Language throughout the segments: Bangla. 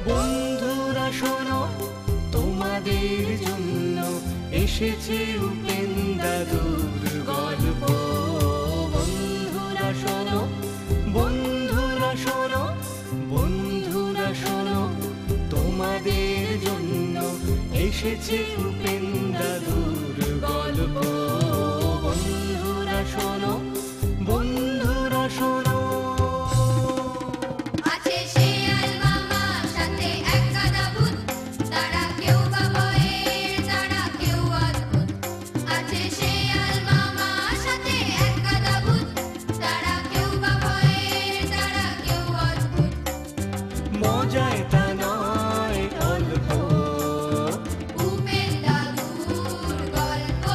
বন্ধুরা শোনো, তোমাদের জন্য এসেছে উপেন দাদুর গল্প। বন্ধুরা শোনো, বন্ধুরা শোনো, বন্ধুরা শোনো, তোমাদের জন্য এসেছে উপেন দাদুর গল্প। বন্ধুরা শোনো, বন্ধুরা শোনো। মজায় তা নয় অল্প, উপেন দাদুর গল্প।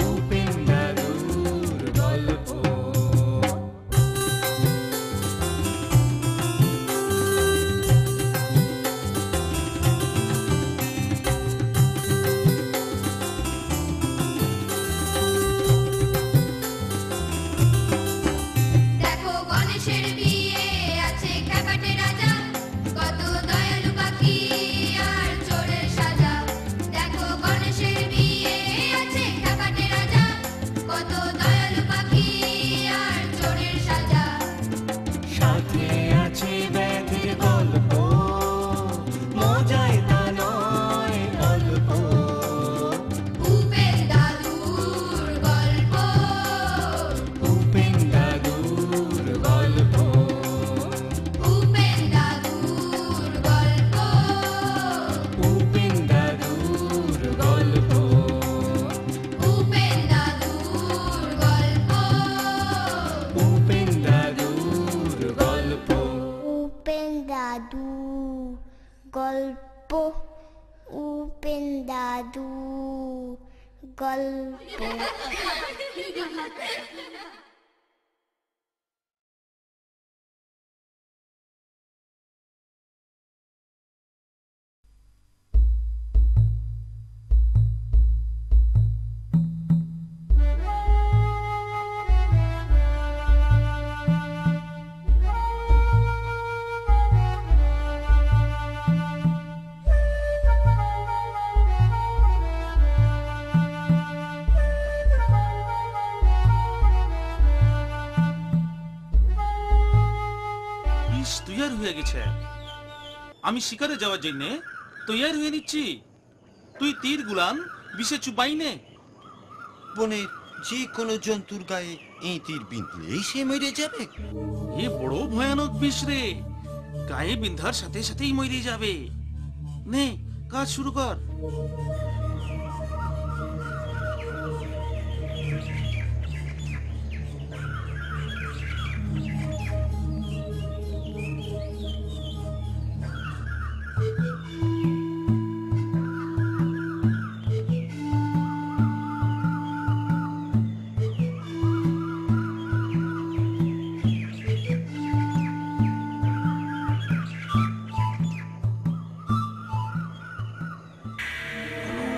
উপেন দাদুর গল্প। দেখো গণেশের বিয়ে আছে খ্যাপাটে রাজা, কত দয়ালু পাখি আর চোরের সাজা। দেখো গণেশের বিয়ে আছে খ্যাপাটে রাজা, কত দয়ালু পাখি আর চোরের সাজা। সাথে আছে ব্যাধের গল্প, মজায় তা নয় অল্প। উপেন দাদুর গল্প। উপেন দাদুর গল্প। উপেন দাদুর গল্প। উপেন দাদুর গল্প। উপেন দাদুর গল্প। উপেন দাদুর গল্প। উপেন দাদু গল্প। উপেন দাদু গল্প। বিষ তৈয়ার হয়ে গেছে। আমি শিকারে যাওয়ার জন্য তৈয়ার হয়ে নিচ্ছি। তুই তীর গুলান বিষে চুপাই নে। বনের যে কোনো জন্তুর গায়ে এই তীর বিঁধলেই সে মরে যাবে। এ বড় ভয়ানক বিষ রে, গায়ে বিন্ধার সাথে সাথেই মরে যাবে। নে কাজ শুরু কর।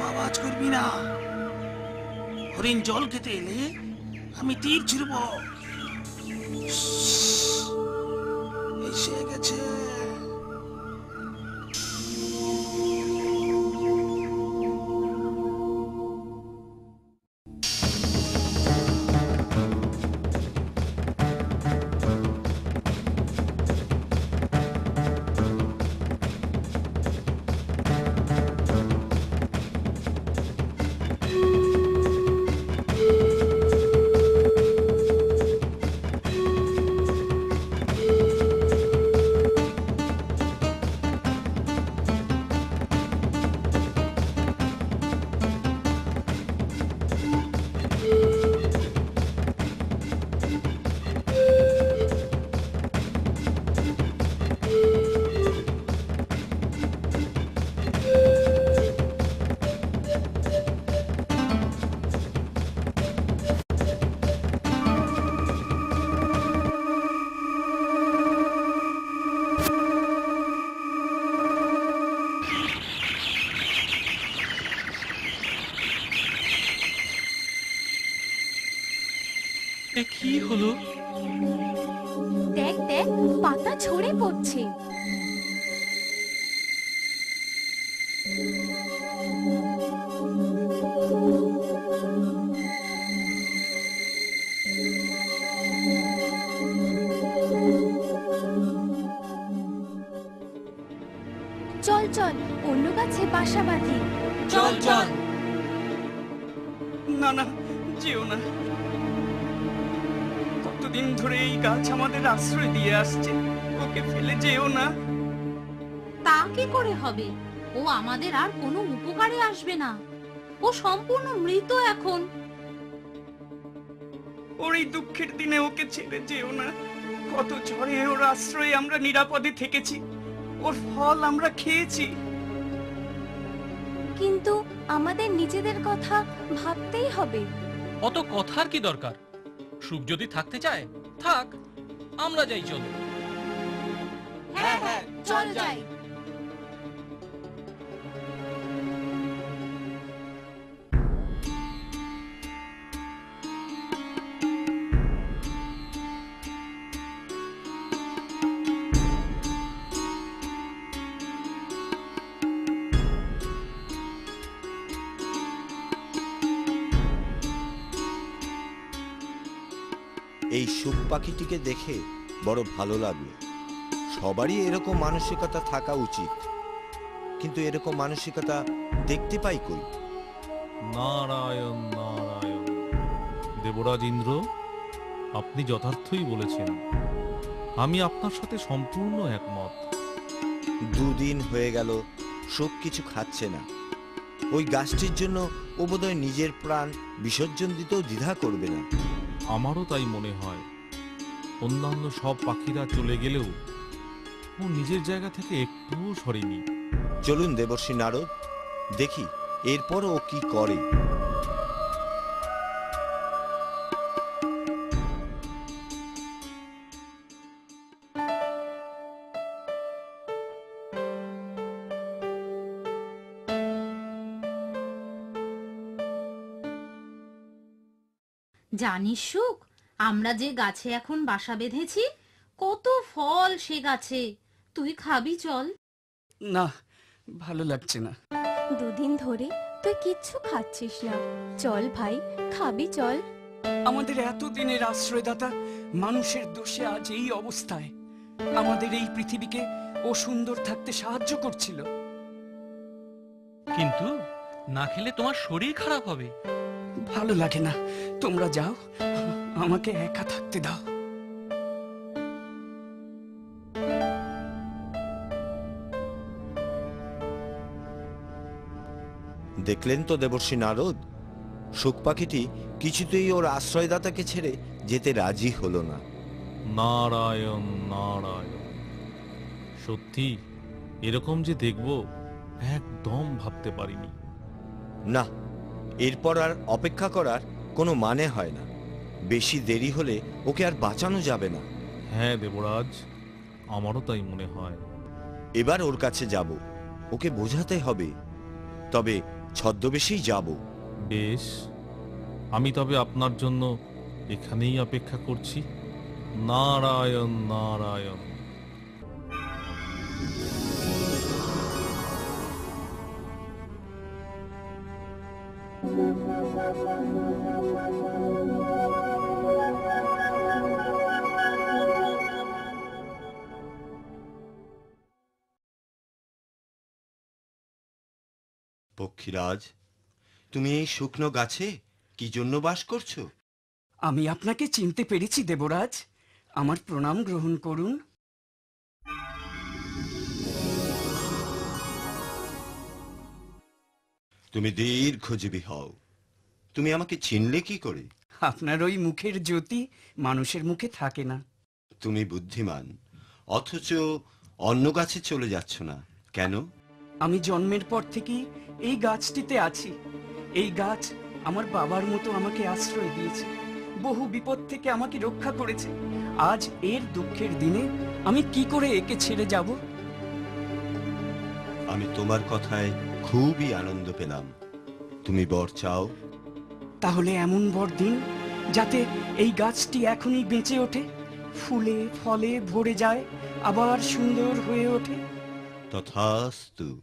আওয়াজ করবি না। হরিণ জল খেতে এলে আমি তীর ছুড়ব। এসে গেছে। কি হলো? দেখ দেখ, পাতা ঝরে পড়ছে। চল চল, অন্য গাছে বাসা বাঁধি। চল চল। না না, যেও না। কতদিন ধরে এই গাছ আমাদের আশ্রয় দিয়ে আসছে, ওকে ফেলে যেও না। তা কি করে হবে? ও আমাদের আর কোনো উপকারে আসবে না। ও সম্পূর্ণ মৃত এখন। ওর এই দুঃখের দিনে ওকে ছেড়ে যেও না। কত ঝড়ে ওর আশ্রয়ে আমরা নিরাপদে থেকেছি, ওর ফল আমরা খেয়েছি। কিন্তু আমাদের নিজেদের কথা ভাবতেই হবে। অত কথার কি দরকার? সুখ যদি থাকতে চায় থাক, আমরা যাই চলো। হ্যাঁ হ্যাঁ, চল যাই। এই সুখ পাখিটিকে দেখে বড় ভালো লাগলো। সবারই এরকম মানসিকতা থাকা উচিত, কিন্তু এরকম মানসিকতা দেখতে পাই কই? নারায়ণ নারায়ণ। দেবরাজ ইন্দ্র, আপনি যথার্থই বলেছেন। আমি আপনার সাথে সম্পূর্ণ একমত। দুদিন হয়ে গেল শোক কিছু খাচ্ছে না। ওই গাছটির জন্য ও বোধহয় নিজের প্রাণ বিসর্জন দিতেও দ্বিধা করবে না। আমারও তাই মনে হয়। অন্যান্য সব পাখিরা চলে গেলেও ও নিজের জায়গা থেকে একটুও সরেনি। চলুন দেবর্ষী নারদ, দেখি এরপর ও কি করে। জানিস সুখ, আমরা যে গাছে এখন বাসা বেঁধেছি, কত ফল সে গাছে। তুই খাবি চল। না, ভালো লাগছে না। দুদিন ধরে তুই কিচ্ছু খাচ্ছিস না। চল ভাই, খাবি চল। আমাদের এতদিনের আশ্রয়দাতা মানুষের দোষে আজ এই অবস্থায়। আমাদের এই পৃথিবীকে ও সুন্দর থাকতে সাহায্য করছিল। কিন্তু না খেলে তোমার শরীর খারাপ হবে। ভালো লাগে না, তোমরা যাও, আমাকে একা থাকতে দাও। দেখলেন তো দেবর্ষী নারদ, সুখ পাখিটি কিছুতেই ওর আশ্রয়দাতাকে ছেড়ে যেতে রাজি হলো না। নারায়ণ নারায়ণ। সত্যি এরকম যে দেখব একদম ভাবতে পারিনি। না, এরপর আর অপেক্ষা করার কোনো মানে হয় না। বেশি দেরি হলে ওকে আর বাঁচানো যাবে না। হ্যাঁ দেবরাজ, আমারও তাই মনে হয়। এবার ওর কাছে যাব, ওকে বোঝাতে হবে, তবে ছদ্মবেশেই যাব। বেশ, আমি তবে আপনার জন্য এখানেই অপেক্ষা করছি। নারায়ণ নারায়ণ। পক্ষীরাজ, তুমি এই শুকনো গাছে কি জন্য বাস করছো? আমি আপনাকে চিনতে পেরেছি দেবরাজ, আমার প্রণাম গ্রহণ করুন। তুমি দীর্ঘজীবী হও। তুমি আমাকে চিনলে কি করে? আপনার ওই মুখের জ্যোতি মানুষের মুখে থাকে না। তুমি বুদ্ধিমান, অথচ অন্য গাছে চলে যাচ্ছ না কেন? আমি জন্মের পর থেকেই এই গাছটিতে আছি। এই গাছ আমার বাবার মতো আমাকে আশ্রয় দিয়েছে, বহু বিপদ থেকে আমাকে রক্ষা করেছে। আজ এর দুঃখের দিনে আমি কি করে একে ছেড়ে যাব? আমি তোমার কথায় খুবই আনন্দ পেলাম। তুমি বর চাও? তাহলে এমন বর দিন যাতে এই গাছটি এখনই বেঁচে ওঠে, ফুলে ফলে ভরে যায়, আবার সুন্দর হয়ে ওঠে। তথাস্তু।